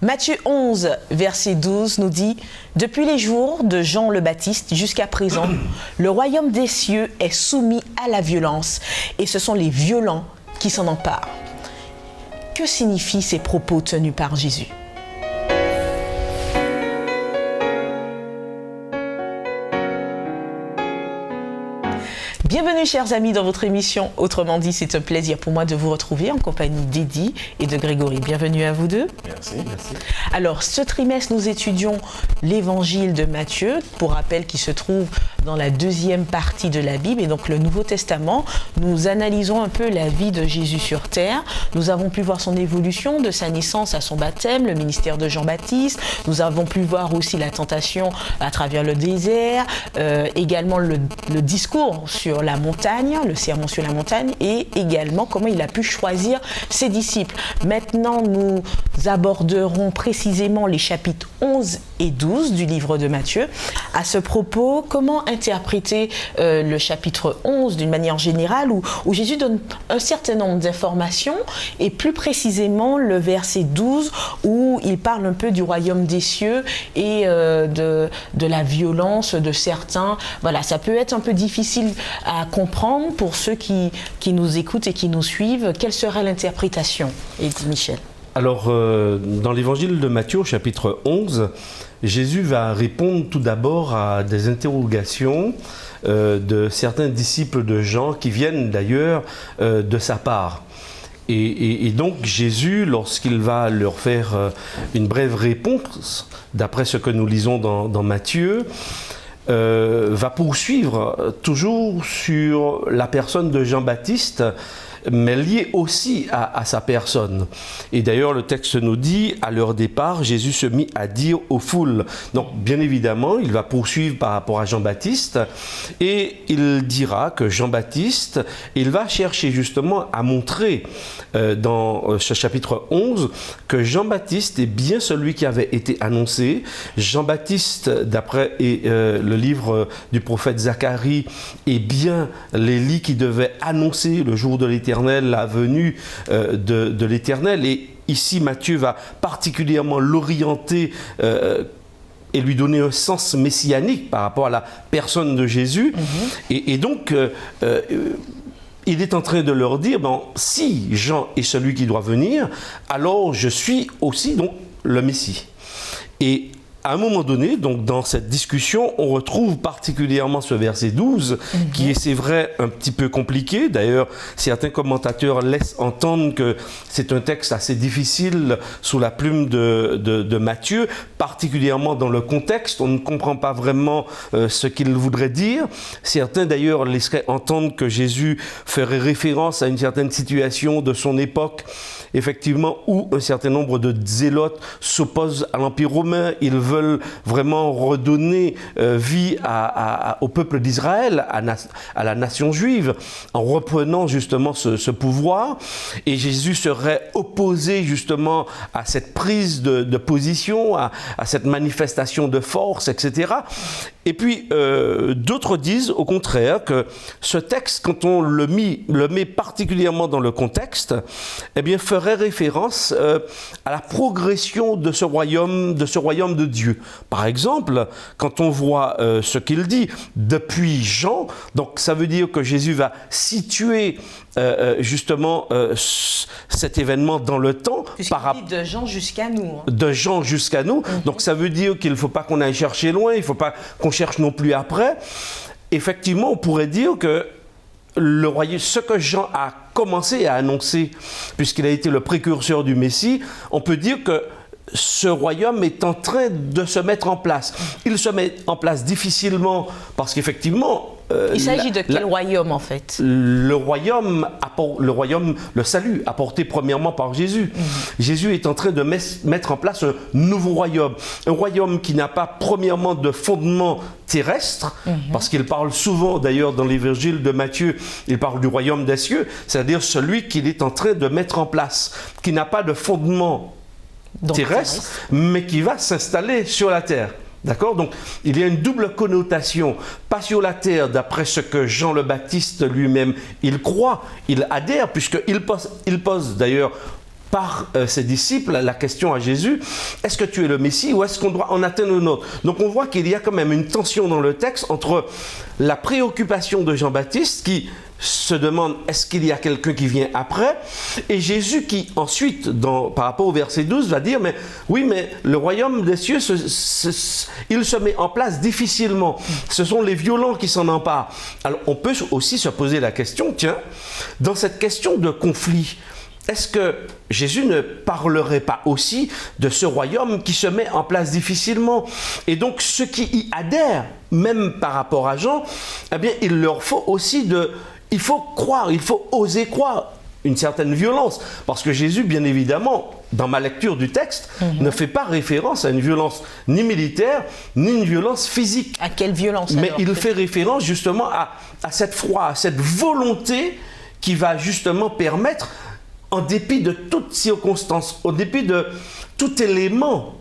Matthieu 11, verset 12 nous dit « Depuis les jours de Jean le Baptiste jusqu'à présent, le royaume des cieux est soumis à la violence et ce sont les violents qui s'en emparent. » Que signifient ces propos tenus par Jésus ? Bienvenue chers amis dans votre émission. Autrement dit, c'est un plaisir pour moi de vous retrouver en compagnie d'Eddie et de Grégory. Bienvenue à vous deux. Merci. Alors, ce trimestre, nous étudions l'évangile de Matthieu, pour rappel qui se trouve dans la deuxième partie de la Bible et donc le Nouveau Testament. Nous analysons un peu la vie de Jésus sur terre. Nous avons pu voir son évolution de sa naissance à son baptême, le ministère de Jean-Baptiste. Nous avons pu voir aussi la tentation à travers le désert, également le discours sur la montagne, le sermon sur la montagne, et également comment il a pu choisir ses disciples. Maintenant, nous aborderons précisément les chapitres 11 et 12 du livre de Matthieu. À ce propos, comment interpréter le chapitre 11 d'une manière générale où Jésus donne un certain nombre d'informations et plus précisément le verset 12 où il parle un peu du royaume des cieux et de la violence de certains. Voilà, ça peut être un peu difficile à comprendre pour ceux qui nous écoutent et qui nous suivent. Quelle serait l'interprétation, Eddie Michel? Alors, dans l'évangile de Matthieu, au chapitre 11, Jésus va répondre tout d'abord à des interrogations de certains disciples de Jean qui viennent d'ailleurs de sa part. Et donc Jésus, lorsqu'il va leur faire une brève réponse, d'après ce que nous lisons dans Matthieu, va poursuivre toujours sur la personne de Jean-Baptiste, mais lié aussi à sa personne. Et d'ailleurs, le texte nous dit, à leur départ, Jésus se mit à dire aux foules. Donc, bien évidemment, il va poursuivre par rapport à Jean-Baptiste, et il dira que Jean-Baptiste, il va chercher justement à montrer dans ce chapitre 11 que Jean-Baptiste est bien celui qui avait été annoncé. Jean-Baptiste, d'après le livre du prophète Zacharie, est bien l'Élie qui devait annoncer le jour de l'Éternel, la venue de l'Éternel. Et ici, Matthieu va particulièrement l'orienter et lui donner un sens messianique par rapport à la personne de Jésus. Et donc, il est en train de leur dire, si Jean est celui qui doit venir, alors je suis aussi donc le Messie. Et à un moment donné, donc dans cette discussion, on retrouve particulièrement ce verset 12, qui est, c'est vrai, un petit peu compliqué. D'ailleurs, certains commentateurs laissent entendre que c'est un texte assez difficile sous la plume de Matthieu, particulièrement dans le contexte. On ne comprend pas vraiment ce qu'il voudrait dire. Certains, d'ailleurs, laisseraient entendre que Jésus ferait référence à une certaine situation de son époque, effectivement, où un certain nombre de zélotes s'opposent à l'Empire romain. Ils veulent vraiment redonner vie au peuple d'Israël, à la nation juive, en reprenant justement ce pouvoir. Et Jésus serait opposé justement à cette prise de position, à cette manifestation de force, etc. Et puis, d'autres disent au contraire que ce texte, quand on le met particulièrement dans le contexte, eh bien, ferait référence à la progression de ce royaume de Dieu. Par exemple, quand on voit ce qu'il dit, depuis Jean, donc ça veut dire que Jésus va situer justement cet événement dans le temps. Puisqu'il dit de Jean jusqu'à nous. De Jean jusqu'à nous. Donc ça veut dire qu'il ne faut pas qu'on aille chercher loin, il ne faut pas qu'on cherche non plus après. Effectivement, on pourrait dire que le royaume, ce que Jean a commencé à annoncer, puisqu'il a été le précurseur du Messie, on peut dire que ce royaume est en train de se mettre en place. Il se met en place difficilement parce qu'effectivement... il s'agit de quel royaume en fait? Le royaume, le salut, apporté premièrement par Jésus. Jésus est en train de mettre en place un nouveau royaume. Un royaume qui n'a pas premièrement de fondement terrestre, parce qu'il parle souvent d'ailleurs dans l'évangile de Matthieu, il parle du royaume des cieux, c'est-à-dire celui qu'il est en train de mettre en place, qui n'a pas de fondement terrestre, mais qui va s'installer sur la terre. D'accord? Donc, il y a une double connotation. Pas sur la terre, d'après ce que Jean le Baptiste lui-même, il croit, il adhère, puisqu'il pose d'ailleurs par ses disciples la question à Jésus, est-ce que tu es le Messie ou est-ce qu'on doit en atteindre un autre? Donc on voit qu'il y a quand même une tension dans le texte entre la préoccupation de Jean-Baptiste qui se demande est-ce qu'il y a quelqu'un qui vient après, et Jésus qui ensuite, par rapport au verset 12, va dire mais oui, mais le royaume des cieux, il se met en place difficilement. Ce sont les violents qui s'en emparent. Alors on peut aussi se poser la question, tiens, dans cette question de conflit, est-ce que Jésus ne parlerait pas aussi de ce royaume qui se met en place difficilement? Et donc ceux qui y adhèrent, même par rapport à Jean, eh bien il leur faut aussi il faut croire, il faut oser croire une certaine violence. Parce que Jésus, bien évidemment, dans ma lecture du texte, ne fait pas référence à une violence ni militaire, ni une violence physique. À quelle violence? Mais alors, il fait référence justement à cette foi, à cette volonté qui va justement permettre, en dépit de toute circonstance, au dépit de tout élément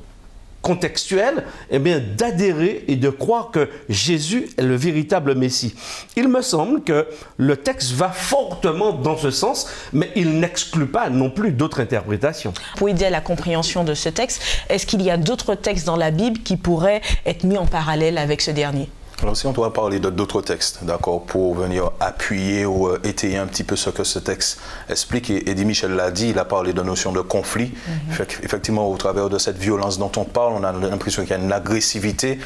contextuel, eh bien, d'adhérer et de croire que Jésus est le véritable Messie. Il me semble que le texte va fortement dans ce sens, mais il n'exclut pas non plus d'autres interprétations. Pour aider à la compréhension de ce texte, est-ce qu'il y a d'autres textes dans la Bible qui pourraient être mis en parallèle avec ce dernier? Alors si on doit parler d'autres textes, d'accord, pour venir appuyer ou étayer un petit peu ce que ce texte explique, et Eddie Michel l'a dit, il a parlé de notion de conflit. Effectivement, au travers de cette violence dont on parle, on a l'impression qu'il y a une agressivité.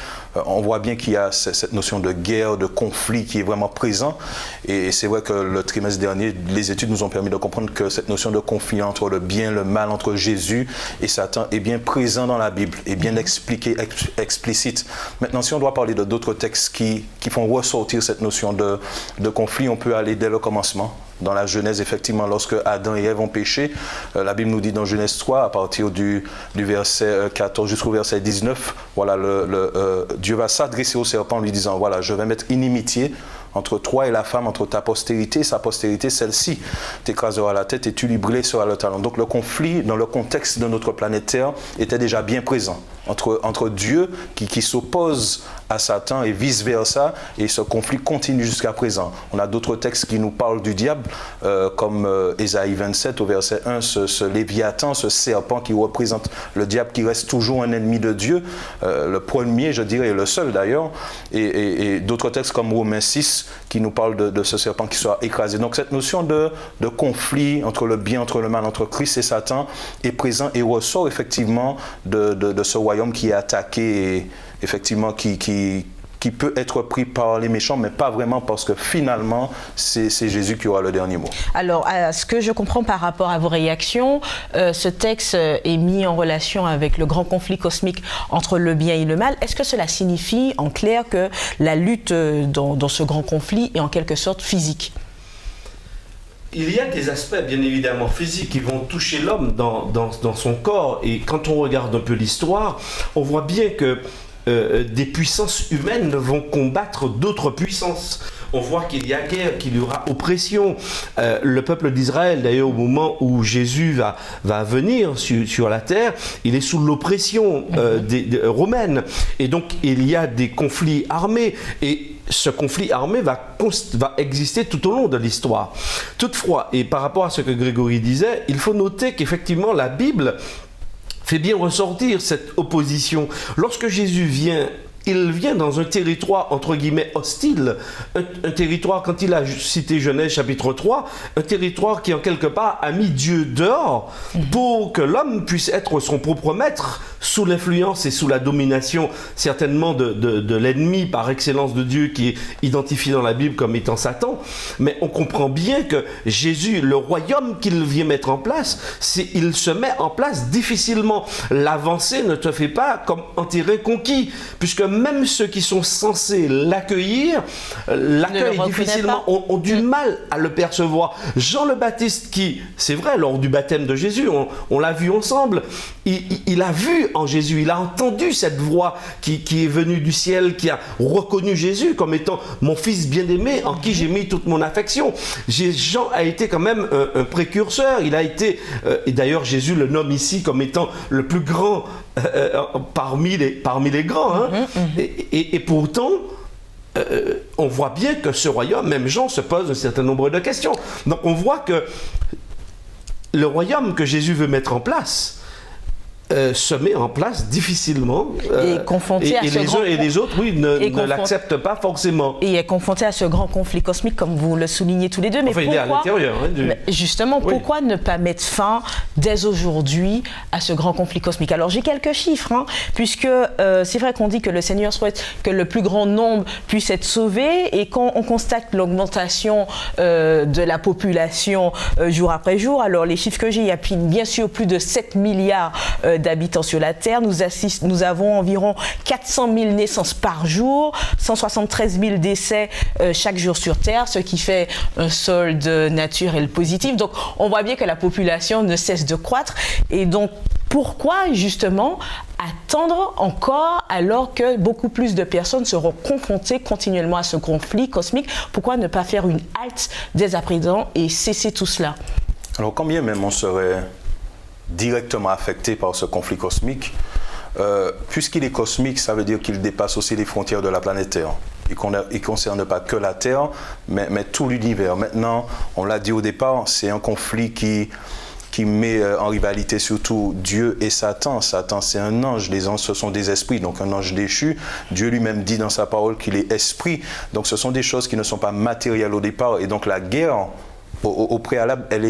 On voit bien qu'il y a cette notion de guerre, de conflit qui est vraiment présent. Et c'est vrai que le trimestre dernier, les études nous ont permis de comprendre que cette notion de conflit entre le bien et le mal, entre Jésus et Satan, est bien présent dans la Bible, est bien expliqué, explicite. Maintenant, si on doit parler d'autres textes qui font ressortir cette notion de conflit, on peut aller dès le commencement. Dans la Genèse, effectivement, lorsque Adam et Ève ont péché, la Bible nous dit dans Genèse 3, à partir du verset 14 jusqu'au verset 19, voilà, Dieu va s'adresser au serpent en lui disant, voilà, je vais mettre inimitié entre toi et la femme, entre ta postérité et sa postérité, celle-ci t'écrasera la tête et tu lui blesseras le talon. Donc le conflit, dans le contexte de notre planète Terre, était déjà bien présent entre Dieu qui s'oppose à Satan et vice-versa, et ce conflit continue jusqu'à présent. On a d'autres textes qui nous parlent du diable, comme Ésaïe 27 au verset 1, ce Léviathan, ce serpent qui représente le diable, qui reste toujours un ennemi de Dieu, le premier, je dirais, et le seul d'ailleurs, et d'autres textes comme Romains 6 qui nous parlent de ce serpent qui sera écrasé. Donc cette notion de conflit entre le bien, entre le mal, entre Christ et Satan est présent et ressort effectivement de ce royaume qui est attaqué et effectivement qui peut être pris par les méchants, mais pas vraiment, parce que finalement, c'est Jésus qui aura le dernier mot. Alors, à ce que je comprends par rapport à vos réactions, ce texte est mis en relation avec le grand conflit cosmique entre le bien et le mal. Est-ce que cela signifie, en clair, que la lutte dans ce grand conflit est en quelque sorte physique? Il y a des aspects bien évidemment physiques qui vont toucher l'homme dans son corps, et quand on regarde un peu l'histoire, on voit bien que des puissances humaines vont combattre d'autres puissances. On voit qu'il y a guerre, qu'il y aura oppression. Le peuple d'Israël, d'ailleurs, au moment où Jésus va venir sur la terre, il est sous l'oppression romaine. Et donc, il y a des conflits armés. Et ce conflit armé va exister tout au long de l'histoire. Toutefois, et par rapport à ce que Grégory disait, il faut noter qu'effectivement, la Bible fait bien ressortir cette opposition. Lorsque Jésus vient, il vient dans un territoire entre guillemets hostile, un territoire, quand il a cité Genèse chapitre 3, un territoire qui en quelque part a mis Dieu dehors pour que l'homme puisse être son propre maître, sous l'influence et sous la domination certainement de l'ennemi par excellence de Dieu, qui est identifié dans la Bible comme étant Satan. Mais on comprend bien que Jésus, le royaume qu'il vient mettre en place, il se met en place difficilement. L'avancée ne te fait pas comme en terrain conquis, puisque même ceux qui sont censés l'accueillir, l'accueillent difficilement, ont du mal à le percevoir. Jean le Baptiste, qui, c'est vrai, lors du baptême de Jésus, on l'a vu ensemble, il a vu en Jésus, il a entendu cette voix qui est venue du ciel, qui a reconnu Jésus comme étant mon fils bien-aimé en qui j'ai mis toute mon affection. Jean a été quand même un précurseur, il a été, et d'ailleurs Jésus le nomme ici comme étant le plus grand parmi les grands. Hein. Et pourtant, on voit bien que ce royaume, même Jean se pose un certain nombre de questions. Donc on voit que le royaume que Jésus veut mettre en place se met en place difficilement. Et confronté à ce grand... Et les autres, oui, ne l'acceptent pas forcément. Et est confronté à ce grand conflit cosmique, comme vous le soulignez tous les deux. Mais enfin, pourquoi, il est à l'intérieur. Hein, justement, oui. Pourquoi ne pas mettre fin, dès aujourd'hui, à ce grand conflit cosmique? Alors, j'ai quelques chiffres, hein, puisque c'est vrai qu'on dit que le Seigneur souhaite que le plus grand nombre puisse être sauvé, et quand on constate l'augmentation de la population jour après jour, alors les chiffres que j'ai, il y a bien sûr plus de 7 milliards d'habitants sur la Terre. Nous avons environ 400 000 naissances par jour, 173 000 décès chaque jour sur Terre, ce qui fait un solde naturel positif. Donc, on voit bien que la population ne cesse de croître. Et donc, pourquoi, justement, attendre encore alors que beaucoup plus de personnes seront confrontées continuellement à ce conflit cosmique? Pourquoi ne pas faire une halte dès à présent et cesser tout cela? Alors, combien même on serait directement affecté par ce conflit cosmique, puisqu'il est cosmique, ça veut dire qu'il dépasse aussi les frontières de la planète Terre. Il ne concerne pas que la Terre, mais tout l'univers. Maintenant, on l'a dit au départ, c'est un conflit qui met en rivalité surtout Dieu et Satan. Satan, c'est un ange. Les anges, ce sont des esprits, donc un ange déchu. Dieu lui-même dit dans sa parole qu'il est esprit. Donc, ce sont des choses qui ne sont pas matérielles au départ. Et donc, la guerre, au préalable, elle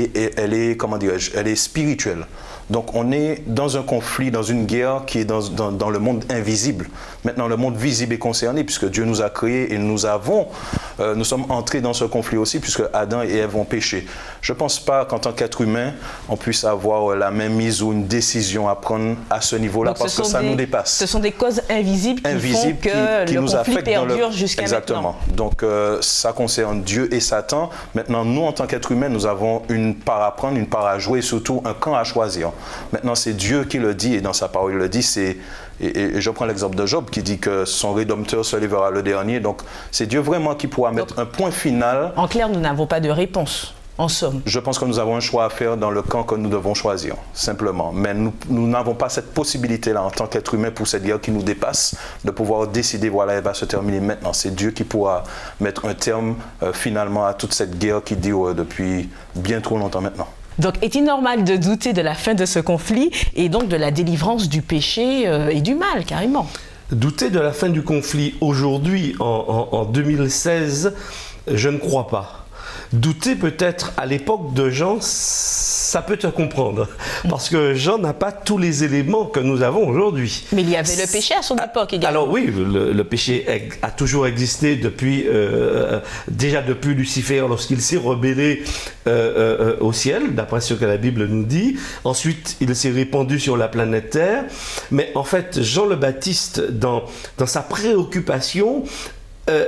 est, comment dirais-je, elle est spirituelle. Donc on est dans un conflit, dans une guerre qui est dans le monde invisible. Maintenant, le monde visible est concerné puisque Dieu nous a créés et nous sommes entrés dans ce conflit aussi puisque Adam et Ève ont péché. Je ne pense pas qu'en tant qu'être humain, on puisse avoir la même mise ou une décision à prendre à ce niveau-là parce que ça nous dépasse. Ce sont des causes invisibles qui font que le conflit perdure jusqu'à maintenant. Exactement. Donc ça concerne Dieu et Satan. Maintenant, nous, en tant qu'être humain, nous avons une part à prendre, une part à jouer et surtout un camp à choisir. Maintenant, c'est Dieu qui le dit et dans sa parole, il le dit, et je prends l'exemple de Job qui dit que son Rédempteur se lèvera le dernier. Donc, c'est Dieu vraiment qui pourra mettre un point final. En clair, nous n'avons pas de réponse, en somme. Je pense que nous avons un choix à faire dans le camp que nous devons choisir, simplement. Mais nous n'avons pas cette possibilité-là en tant qu'être humain pour cette guerre qui nous dépasse, de pouvoir décider, voilà, elle va se terminer maintenant. C'est Dieu qui pourra mettre un terme finalement à toute cette guerre qui dure depuis bien trop longtemps maintenant. Donc, est-il normal de douter de la fin de ce conflit et donc de la délivrance du péché et du mal, carrément? Douter de la fin du conflit aujourd'hui, en 2016, je ne crois pas. Douter peut-être à l'époque de Jean, ça peut te comprendre. Parce que Jean n'a pas tous les éléments que nous avons aujourd'hui. Mais il y avait le péché à son époque également. Alors oui, le péché a toujours existé déjà depuis Lucifer lorsqu'il s'est rebellé au ciel, d'après ce que la Bible nous dit. Ensuite, il s'est répandu sur la planète Terre. Mais en fait, Jean le Baptiste, dans sa préoccupation,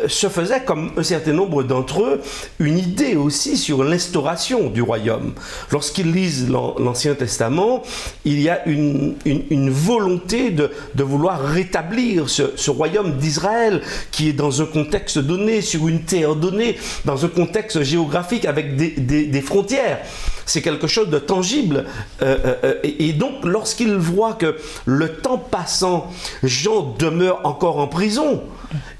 se faisait, comme un certain nombre d'entre eux, une idée aussi sur l'instauration du royaume. Lorsqu'ils lisent l'Ancien Testament, il y a une volonté de vouloir rétablir ce royaume d'Israël qui est dans un contexte donné, sur une terre donnée, dans un contexte géographique avec des frontières. C'est quelque chose de tangible. Et donc, lorsqu'ils voient que le temps passant, Jean demeure encore en prison,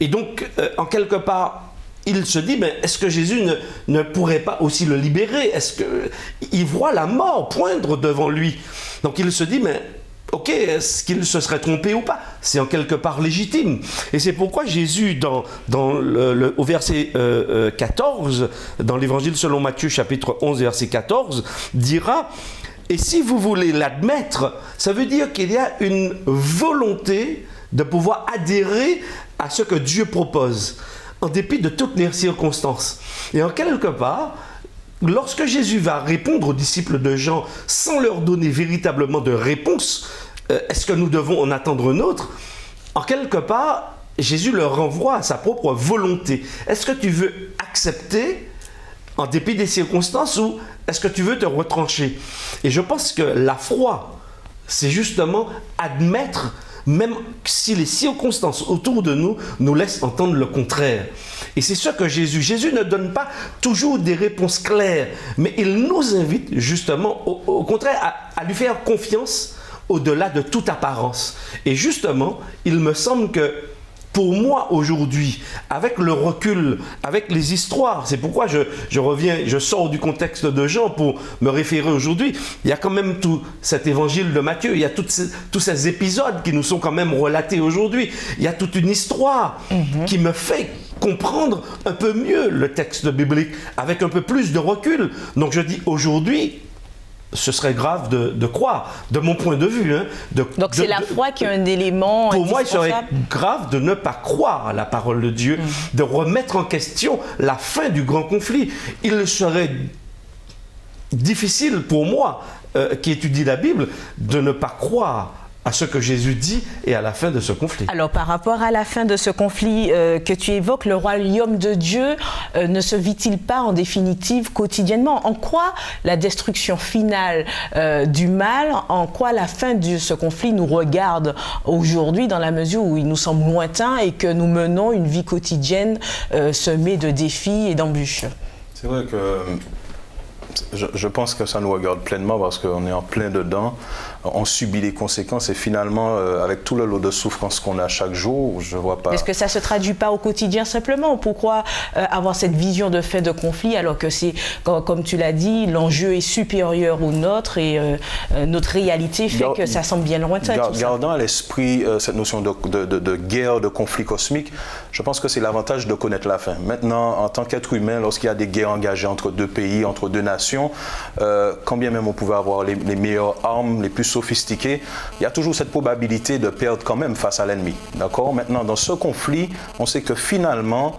et donc, en quelque part, il se dit, mais est-ce que Jésus ne pourrait pas aussi le libérer? Est-ce qu'il voit la mort poindre devant lui? Donc, il se dit, mais ok, est-ce qu'il se serait trompé ou pas? C'est en quelque part légitime. Et c'est pourquoi Jésus, au verset 14, dans l'évangile selon Matthieu, chapitre 11, verset 14, dira, et si vous voulez l'admettre, ça veut dire qu'il y a une volonté de pouvoir adhérer à ce que Dieu propose, en dépit de toutes les circonstances. Et en quelque part, lorsque Jésus va répondre aux disciples de Jean sans leur donner véritablement de réponse, est-ce que nous devons en attendre une autre? En quelque part, Jésus leur renvoie à sa propre volonté. Est-ce que tu veux accepter en dépit des circonstances ou est-ce que tu veux te retrancher? Et je pense que la foi, c'est justement admettre, même si les circonstances autour de nous nous laissent entendre le contraire. Et c'est ce que Jésus ne donne pas toujours des réponses claires, mais il nous invite justement au contraire à lui faire confiance au-delà de toute apparence. Et justement, il me semble que pour moi aujourd'hui, avec le recul, avec les histoires, c'est pourquoi je reviens, je sors du contexte de Jean pour me référer aujourd'hui, il y a quand même tout cet évangile de Matthieu, il y a tous ces épisodes qui nous sont quand même relatés aujourd'hui, il y a toute une histoire qui me fait comprendre un peu mieux le texte biblique, avec un peu plus de recul. Donc je dis aujourd'hui, ce serait grave de croire, de mon point de vue. Hein, donc c'est la foi qui est un élément pour moi, il serait grave de ne pas croire à la parole de Dieu, de remettre en question la fin du grand conflit. Il serait difficile pour moi, qui étudie la Bible, de ne pas croire à ce que Jésus dit et à la fin de ce conflit. Alors, par rapport à la fin de ce conflit que tu évoques, le royaume de Dieu ne se vit-il pas en définitive quotidiennement? En quoi la destruction finale du mal, en quoi la fin de ce conflit nous regarde aujourd'hui dans la mesure où il nous semble lointain et que nous menons une vie quotidienne semée de défis et d'embûches? C'est vrai que je pense que ça nous regarde pleinement parce qu'on est en plein dedans, on subit les conséquences et finalement, avec tout le lot de souffrance qu'on a chaque jour, je vois pas... Est-ce que ça ne se traduit pas au quotidien simplement? Pourquoi avoir cette vision de fin de conflit alors que c'est, comme tu l'as dit, l'enjeu est supérieur au nôtre et notre réalité fait que ça semble bien lointain? Gardant à l'esprit cette notion de guerre, de conflit cosmique, je pense que c'est l'avantage de connaître la fin. Maintenant, en tant qu'être humain, lorsqu'il y a des guerres engagées entre deux pays, entre deux nations, quand bien même on pouvait avoir les meilleures armes, les plus sophistiquées, il y a toujours cette probabilité de perdre quand même face à l'ennemi. D'accord? Maintenant, dans ce conflit, on sait que finalement,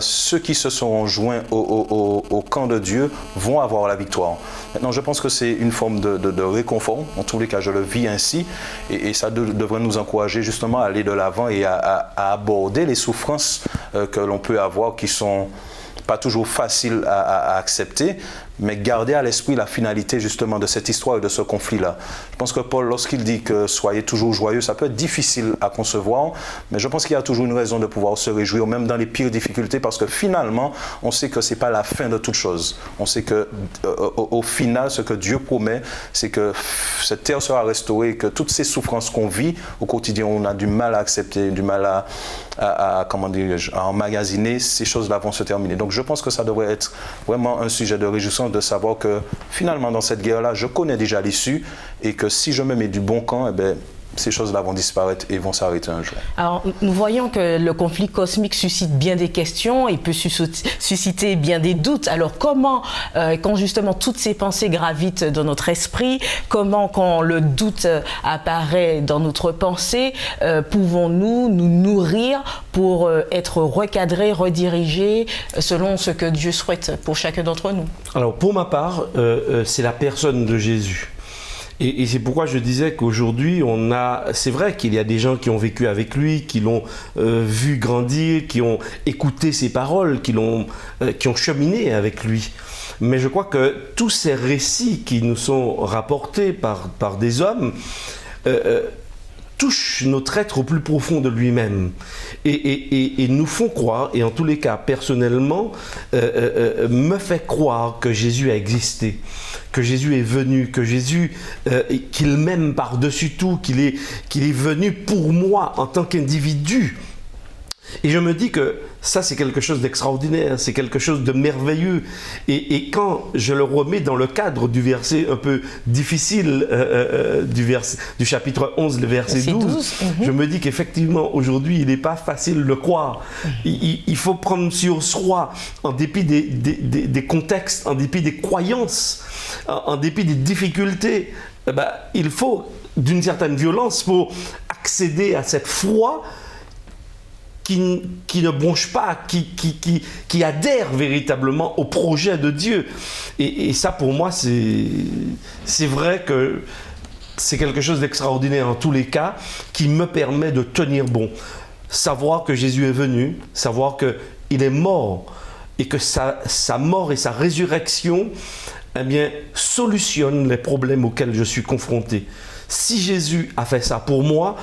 ceux qui se sont joints au camp de Dieu vont avoir la victoire. Maintenant, je pense que c'est une forme de réconfort. En tous les cas, je le vis ainsi. Et ça devrait nous encourager justement à aller de l'avant et à aborder les souffrances que l'on peut avoir qui sont pas toujours faciles à accepter, mais garder à l'esprit la finalité justement de cette histoire et de ce conflit-là. Je pense que Paul, lorsqu'il dit que soyez toujours joyeux, ça peut être difficile à concevoir, mais je pense qu'il y a toujours une raison de pouvoir se réjouir, même dans les pires difficultés, parce que finalement, on sait que ce n'est pas la fin de toute chose. On sait que au final, ce que Dieu promet, c'est que cette terre sera restaurée, que toutes ces souffrances qu'on vit au quotidien, on a du mal à accepter, du mal à emmagasiner, ces choses-là vont se terminer. Donc je pense que ça devrait être vraiment un sujet de réjouissance de savoir que finalement dans cette guerre-là, je connais déjà l'issue et que si je me mets du bon camp, eh bien, ces choses-là vont disparaître et vont s'arrêter un jour. Alors, nous voyons que le conflit cosmique suscite bien des questions et peut susciter bien des doutes. Alors, comment, quand justement toutes ces pensées gravitent dans notre esprit, comment, quand le doute apparaît dans notre pensée, pouvons-nous nous nourrir pour être recadrés, redirigés selon ce que Dieu souhaite pour chacun d'entre nous? Alors, pour ma part, c'est la personne de Jésus. Et c'est pourquoi je disais qu'aujourd'hui, c'est vrai qu'il y a des gens qui ont vécu avec lui, qui l'ont vu grandir, qui ont écouté ses paroles, qui ont cheminé avec lui. Mais je crois que tous ces récits qui nous sont rapportés par des hommes touchent notre être au plus profond de lui-même et nous font croire, et en tous les cas personnellement, me fait croire que Jésus a existé, que Jésus est venu, que Jésus, qu'il m'aime par-dessus tout, qu'il est venu pour moi en tant qu'individu. Et je me dis que ça, c'est quelque chose d'extraordinaire, c'est quelque chose de merveilleux. Et quand je le remets dans le cadre du verset un peu difficile, du chapitre 11, le verset 12, je me dis qu'effectivement, aujourd'hui, il n'est pas facile de croire. Il faut prendre sur soi, en dépit des contextes, en dépit des croyances, en dépit des difficultés, il faut d'une certaine violence pour accéder à cette foi qui ne bronche pas, qui adhère véritablement au projet de Dieu. Et ça, pour moi, c'est vrai que c'est quelque chose d'extraordinaire en tous les cas, qui me permet de tenir bon. Savoir que Jésus est venu, savoir qu'il est mort, et que sa mort et sa résurrection, eh bien, solutionnent les problèmes auxquels je suis confronté. Si Jésus a fait ça pour moi,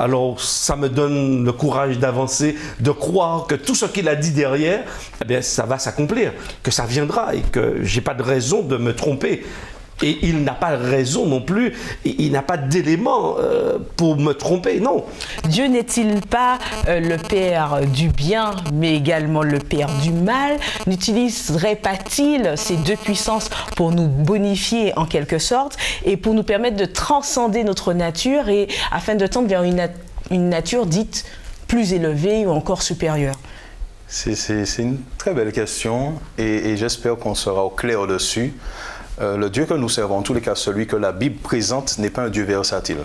alors ça me donne le courage d'avancer, de croire que tout ce qu'il a dit derrière, eh bien, ça va s'accomplir, que ça viendra et que je n'ai pas de raison de me tromper. Et il n'a pas raison non plus, il n'a pas d'éléments pour me tromper, non. Dieu n'est-il pas le Père du bien, mais également le Père du mal? N'utiliserait pas-il ces deux puissances pour nous bonifier en quelque sorte et pour nous permettre de transcender notre nature et afin de tendre vers une nature dite plus élevée ou encore supérieure? C'est une très belle question et j'espère qu'on sera au clair dessus. Le Dieu que nous servons, en tous les cas celui que la Bible présente, n'est pas un Dieu versatile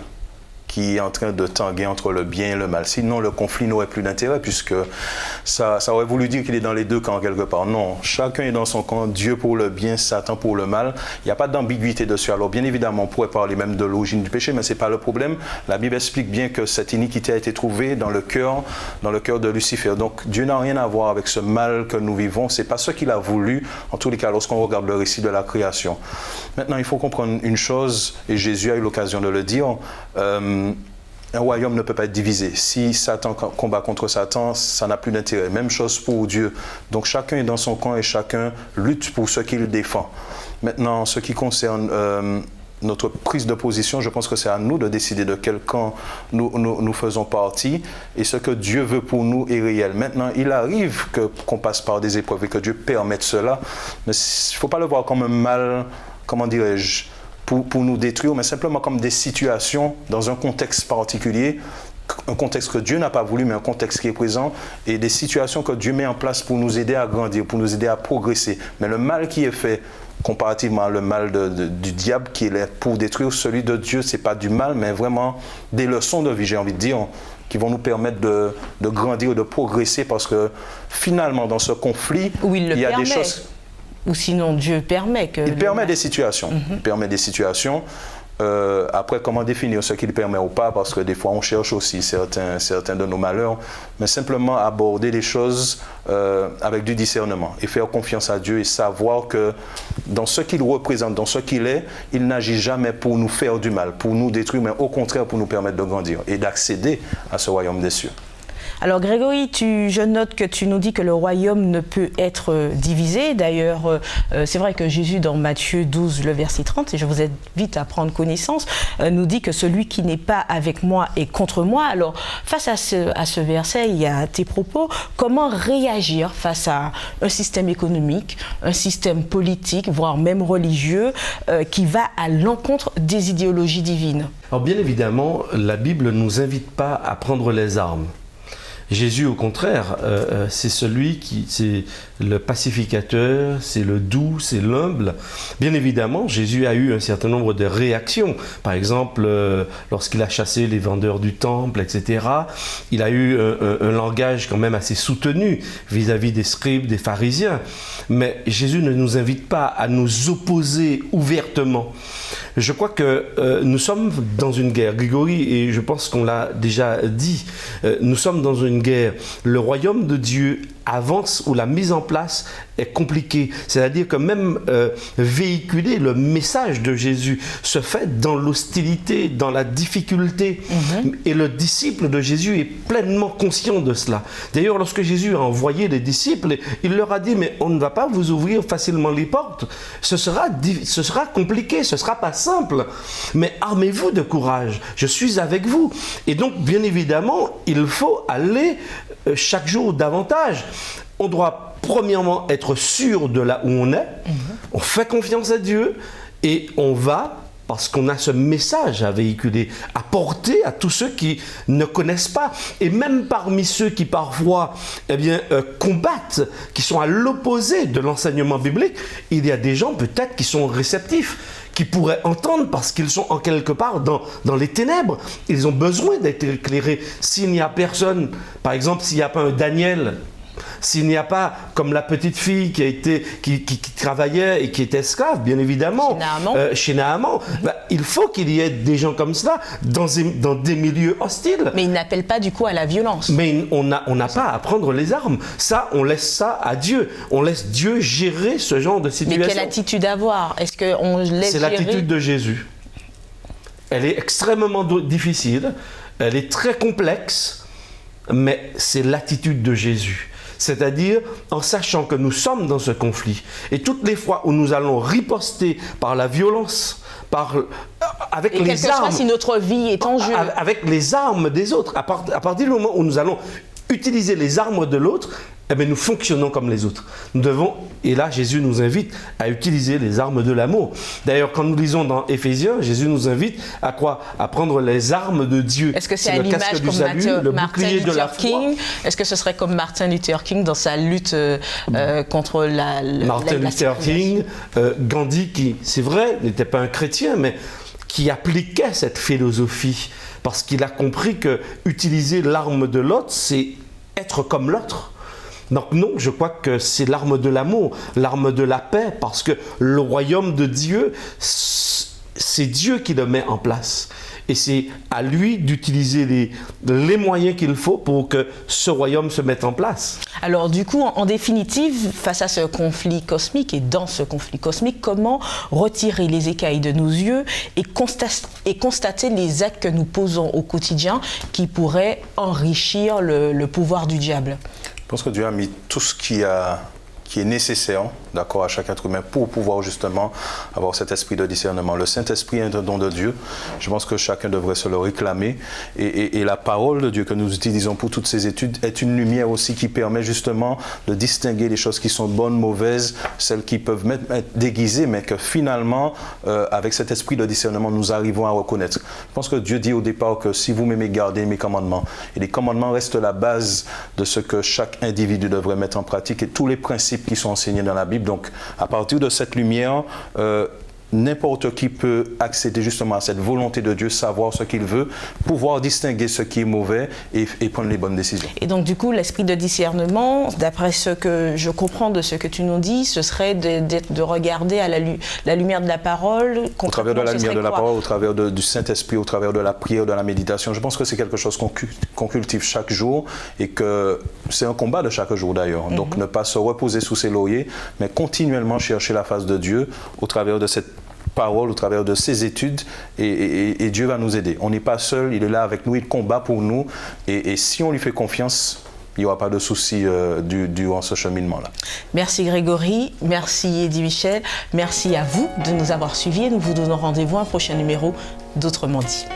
qui est en train de tanguer entre le bien et le mal. Sinon, le conflit n'aurait plus d'intérêt puisque ça aurait voulu dire qu'il est dans les deux camps quelque part. Non, chacun est dans son camp, Dieu pour le bien, Satan pour le mal. Il n'y a pas d'ambiguïté dessus. Alors bien évidemment, on pourrait parler même de l'origine du péché, mais ce n'est pas le problème. La Bible explique bien que cette iniquité a été trouvée dans le cœur de Lucifer. Donc Dieu n'a rien à voir avec ce mal que nous vivons. Ce n'est pas ce qu'il a voulu, en tous les cas, lorsqu'on regarde le récit de la création. Maintenant, il faut comprendre une chose, et Jésus a eu l'occasion de le dire, un royaume ne peut pas être divisé. Si Satan combat contre Satan, ça n'a plus d'intérêt. Même chose pour Dieu. Donc chacun est dans son camp et chacun lutte pour ce qu'il défend. Maintenant, ce qui concerne notre prise de position, je pense que c'est à nous de décider de quel camp nous faisons partie et ce que Dieu veut pour nous est réel. Maintenant, il arrive qu'on passe par des épreuves et que Dieu permette cela, mais il ne faut pas le voir comme un mal, comment dirais-je, pour nous détruire, mais simplement comme des situations dans un contexte particulier, un contexte que Dieu n'a pas voulu, mais un contexte qui est présent, et des situations que Dieu met en place pour nous aider à grandir, pour nous aider à progresser. Mais le mal qui est fait, comparativement au mal du diable qui est là pour détruire, celui de Dieu, ce n'est pas du mal, mais vraiment des leçons de vie, j'ai envie de dire, qui vont nous permettre de grandir, de progresser, parce que finalement, dans ce conflit, il y a des choses... Ou sinon, Dieu permet que... Il permet des situations. Il permet des situations. Après, comment définir ce qu'il permet ou pas? Parce que des fois, on cherche aussi certains de nos malheurs. Mais simplement aborder les choses avec du discernement et faire confiance à Dieu et savoir que dans ce qu'il représente, dans ce qu'il est, il n'agit jamais pour nous faire du mal, pour nous détruire, mais au contraire pour nous permettre de grandir et d'accéder à ce royaume des cieux. Alors Grégory, je note que tu nous dis que le royaume ne peut être divisé. D'ailleurs, c'est vrai que Jésus, dans Matthieu 12, le verset 30, et je vous invite à prendre connaissance, nous dit que celui qui n'est pas avec moi est contre moi. Alors, face à ce verset, il y a tes propos. Comment réagir face à un système économique, un système politique, voire même religieux, qui va à l'encontre des idéologies divines? Alors bien évidemment, la Bible ne nous invite pas à prendre les armes. Jésus, au contraire, c'est celui qui, c'est le pacificateur, c'est le doux, c'est l'humble. Bien évidemment, Jésus a eu un certain nombre de réactions. Par exemple, lorsqu'il a chassé les vendeurs du temple, etc., il a eu un langage quand même assez soutenu vis-à-vis des scribes, des pharisiens. Mais Jésus ne nous invite pas à nous opposer ouvertement. Je crois que nous sommes dans une guerre. Grégory, et je pense qu'on l'a déjà dit, nous sommes dans une guerre. Le royaume de Dieu avance où la mise en place est compliquée. C'est-à-dire que même véhiculer le message de Jésus se fait dans l'hostilité, dans la difficulté. Et le disciple de Jésus est pleinement conscient de cela. D'ailleurs, lorsque Jésus a envoyé les disciples, il leur a dit, mais on ne va pas vous ouvrir facilement les portes. Ce sera compliqué, ce ne sera pas simple. Mais armez-vous de courage. Je suis avec vous. Et donc, bien évidemment, il faut aller chaque jour davantage. On doit premièrement être sûr de là où on est, on fait confiance à Dieu et on va, parce qu'on a ce message à véhiculer, à porter à tous ceux qui ne connaissent pas. Et même parmi ceux qui parfois combattent, qui sont à l'opposé de l'enseignement biblique, il y a des gens peut-être qui sont réceptifs, qui pourraient entendre parce qu'ils sont en quelque part dans les ténèbres. Ils ont besoin d'être éclairés. S'il n'y a personne, par exemple, s'il n'y a pas un Daniel, s'il n'y a pas, comme la petite fille qui travaillait et qui était esclave, bien évidemment, chez Naaman, il faut qu'il y ait des gens comme cela dans des milieux hostiles. Mais ils n'appellent pas du coup à la violence. Mais on n'a pas à prendre les armes. Ça, on laisse ça à Dieu. On laisse Dieu gérer ce genre de situation. Mais quelle attitude avoir? Est-ce qu'on laisse C'est l'attitude de Jésus. Elle est extrêmement difficile, elle est très complexe, mais c'est l'attitude de Jésus. c'est-à-dire en sachant que nous sommes dans ce conflit. Et toutes les fois où nous allons riposter par la violence, avec les armes, si notre vie est en jeu, avec les armes des autres, à partir du moment où nous allons utiliser les armes de l'autre, eh bien, nous fonctionnons comme les autres. Nous devons, et là Jésus nous invite à utiliser les armes de l'amour. D'ailleurs, quand nous lisons dans Éphésiens, Jésus nous invite à quoi? À prendre les armes de Dieu. Est-ce que c'est à l'image comme Martin Luther King? Est-ce que ce serait comme Martin Luther King dans sa lutte contre Martin Luther King, Gandhi, qui, c'est vrai, n'était pas un chrétien, mais qui appliquait cette philosophie, parce qu'il a compris que utiliser l'arme de l'autre, c'est être comme l'autre. Donc non, je crois que c'est l'arme de l'amour, l'arme de la paix, parce que le royaume de Dieu, c'est Dieu qui le met en place. Et c'est à lui d'utiliser les moyens qu'il faut pour que ce royaume se mette en place. Alors du coup, en définitive, face à ce conflit cosmique et dans ce conflit cosmique, comment retirer les écailles de nos yeux et constater les actes que nous posons au quotidien qui pourraient enrichir le pouvoir du diable? Je pense que Dieu a mis tout ce qui est nécessaire, d'accord, à chaque être humain pour pouvoir justement avoir cet esprit de discernement. Le Saint-Esprit est un don de Dieu. Je pense que chacun devrait se le réclamer. Et la parole de Dieu que nous utilisons pour toutes ces études est une lumière aussi qui permet justement de distinguer les choses qui sont bonnes, mauvaises, celles qui peuvent être déguisées, mais que finalement, avec cet esprit de discernement, nous arrivons à reconnaître. Je pense que Dieu dit au départ que si vous m'aimez, gardez mes commandements. Et les commandements restent la base de ce que chaque individu devrait mettre en pratique et tous les principes qui sont enseignés dans la Bible. Donc, à partir de cette lumière, n'importe qui peut accéder justement à cette volonté de Dieu, savoir ce qu'il veut, pouvoir distinguer ce qui est mauvais et prendre les bonnes décisions. Et donc, du coup, l'esprit de discernement, d'après ce que je comprends de ce que tu nous dis, ce serait de regarder à la lumière de la parole. Au travers de la lumière de la parole, au travers du Saint-Esprit, au travers de la prière, de la méditation. Je pense que c'est quelque chose qu'on cultive chaque jour et que c'est un combat de chaque jour d'ailleurs. Donc, ne pas se reposer sous ses lauriers, mais continuellement chercher la face de Dieu au travers de cette parole, au travers de ses études, et Dieu va nous aider. On n'est pas seul, il est là avec nous, il combat pour nous, et si on lui fait confiance, il n'y aura pas de souci durant ce cheminement-là. Merci Grégory, merci Eddy Michel, merci à vous de nous avoir suivis et nous vous donnons rendez-vous à un prochain numéro d'Autrement dit.